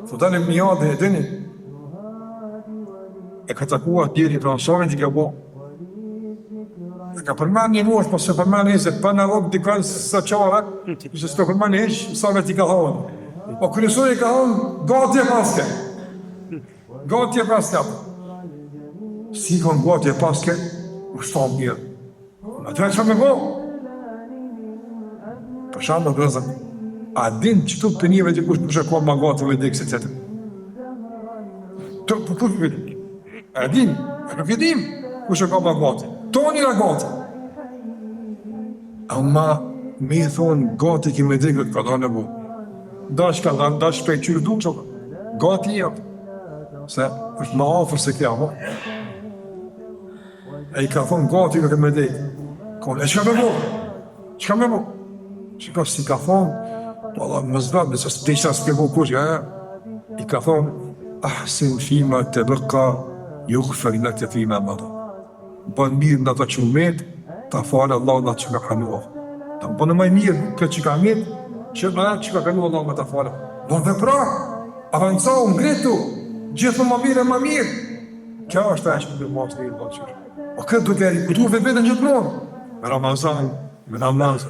të dalim një jadë e dini, e ka takuar djeri transovin që ka bo. E ka përmen një mosh, po se përmen e se për në rogë dikën së qare, se së të përmen e heq, sa me ti ka thonë. Po kryesori ka thonë, gati e paske. Gati e paske. Si kanë gati e paske, më shtonë mirë. Në të që me bo? Për shamë në grëzën, a din që tu për njëve që kush e ka ma gati vë dikë se të të. Për kush për një? A din, nuk e dim kush e ka ma gati. Toni në gati. Ama me i thonë gati ki me dikët ka da në bu. Dash ka dhanë, dash prej qyrë du që gati i atë. Se është ma afër se kja, ho. E i ka thonë gati nuk e me dikë. Konë, e që ka me bu? Që ka me bu? Që ka si ka thonë, po Allah më zbet, nëse së të isha së kebu kush, i ka thonë, ahsin fima të bëka, ju këfër në të fima më dhe. Bënë mirë në të që umet, ta falë Allah në që ka kanua. Ta më bënë maj mirë këtë që ka met, që në që ka kanua Allah me ta falë. Bënë dhe pra, avancau, ngritu, gjithë më mirë e më mirë. Kja është e që më dhe mas të i rëtë qërë. O këtë duke e rikutur vetën gjithë mërë. Me Ramazan, me namaz.